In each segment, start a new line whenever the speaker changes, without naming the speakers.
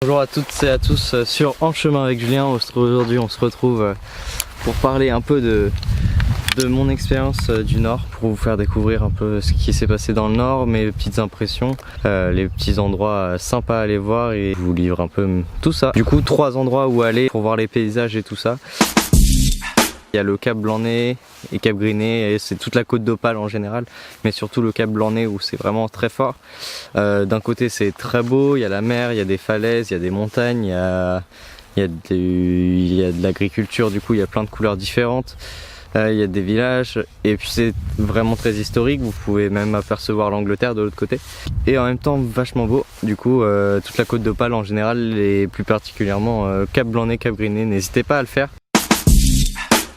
Bonjour à toutes et à tous sur En Chemin avec Julien. Aujourd'hui on se retrouve pour parler un peu de mon expérience du Nord, pour vous faire découvrir un peu ce qui s'est passé dans le Nord, mes petites impressions, les petits endroits sympas à aller voir, et je vous livre un peu tout ça. Du coup 3 endroits où aller pour voir les paysages et tout ça. Il y a le Cap Blanc-Nez et Cap Griné, et c'est toute la côte d'Opale en général, mais surtout le Cap Blanc-Nez où c'est vraiment très fort. D'un côté c'est très beau, il y a la mer, il y a des falaises, il y a des montagnes, il y a de l'agriculture, du coup il y a plein de couleurs différentes. Il y a des villages, et puis c'est vraiment très historique, vous pouvez même apercevoir l'Angleterre de l'autre côté. Et en même temps vachement beau, du coup toute la côte d'Opale en général, et plus particulièrement Cap Blanc-Nez, Cap Griné, n'hésitez pas à le faire.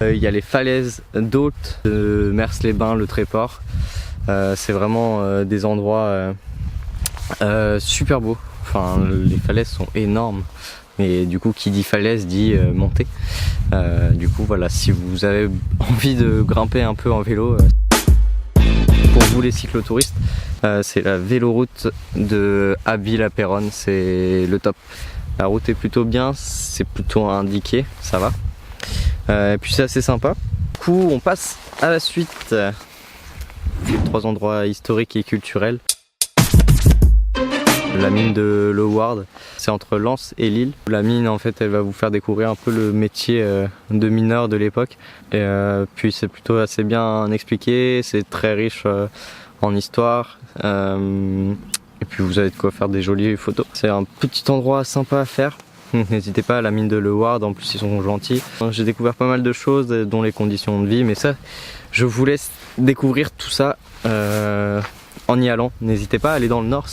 Il y a les falaises d'Ault, de Mers-les-Bains, le Tréport. C'est vraiment des endroits super beaux. Enfin, les falaises sont énormes. Et du coup, qui dit falaise dit montée. Du coup, voilà, si vous avez envie de grimper un peu en vélo, pour vous les cyclotouristes, c'est la véloroute de Abbeville-à-Péronne, c'est le top. La route est plutôt bien, c'est plutôt indiqué, ça va. Et puis c'est assez sympa. Du coup on passe à la suite. 3 endroits historiques et culturels. La mine de Leward, c'est entre Lens et Lille. La mine en fait elle va vous faire découvrir un peu le métier de mineur de l'époque. Et puis c'est plutôt assez bien expliqué, c'est très riche en histoire. Et puis vous avez de quoi faire des jolies photos. C'est un petit endroit sympa à faire. N'hésitez pas à la mine de Leward, en plus ils sont gentils. J'ai découvert pas mal de choses, dont les conditions de vie, mais ça, je vous laisse découvrir tout ça en y allant. N'hésitez pas à aller dans le Nord,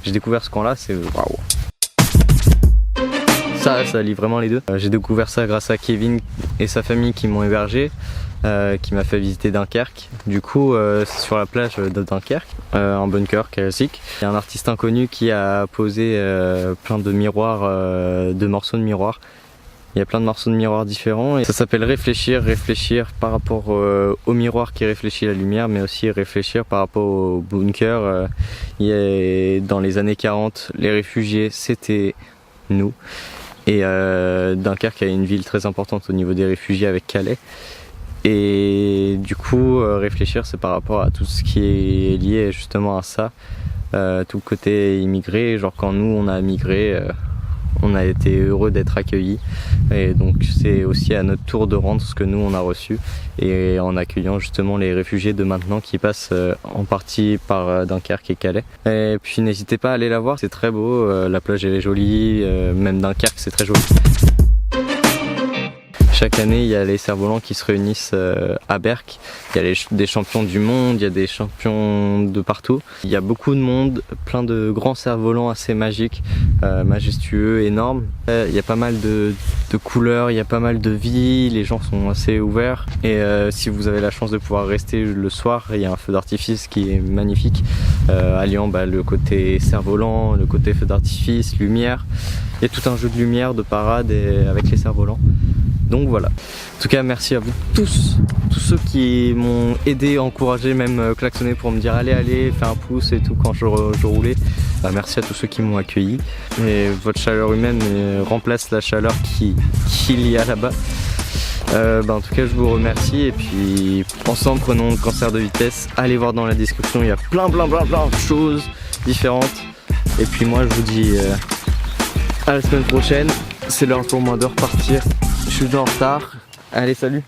j'ai découvert ce camp-là, c'est waouh. Ça lie vraiment les deux. J'ai découvert ça grâce à Kevin et sa famille qui m'ont hébergé, qui m'a fait visiter Dunkerque. Du coup, c'est sur la plage de Dunkerque, un bunker classique. Il y a un artiste inconnu qui a posé plein de miroirs, de morceaux de miroirs. Il y a plein de morceaux de miroirs différents et ça s'appelle réfléchir par rapport au miroir qui réfléchit la lumière, mais aussi réfléchir par rapport au bunker. Dans les années 40, les réfugiés c'était nous. Et Dunkerque est une ville très importante au niveau des réfugiés avec Calais. Et du coup, réfléchir c'est par rapport à tout ce qui est lié justement à ça. Tout le côté immigré, genre quand nous on a migré, on a été heureux d'être accueillis. Et donc c'est aussi à notre tour de rendre ce que nous on a reçu. Et en accueillant justement les réfugiés de maintenant qui passent en partie par Dunkerque et Calais. Et puis n'hésitez pas à aller la voir, c'est très beau, la plage elle est jolie, même Dunkerque c'est très joli. Chaque année, il y a les cerfs-volants qui se réunissent à Berck. Il y a des champions du monde, il y a des champions de partout. Il y a beaucoup de monde, plein de grands cerfs-volants assez magiques, majestueux, énormes. Il y a pas mal de couleurs, il y a pas mal de vie, les gens sont assez ouverts. Et si vous avez la chance de pouvoir rester le soir, il y a un feu d'artifice qui est magnifique, alliant le côté cerf-volant, le côté feu d'artifice, lumière. Il y a tout un jeu de lumière, de parade avec les cerfs-volants. Donc voilà. En tout cas merci à vous tous ceux qui m'ont aidé, encouragé, même klaxonné pour me dire allez, fais un pouce et tout quand je roulais. Merci à tous ceux qui m'ont accueilli. Et votre chaleur humaine remplace la chaleur qu'il y a là-bas. En tout cas je vous remercie, et puis ensemble prenons le cancer de vitesse. Allez voir dans la description, il y a plein de choses différentes. Et puis moi je vous dis à la semaine prochaine. C'est l'heure pour moi de repartir. Je suis déjà en retard. Allez, salut!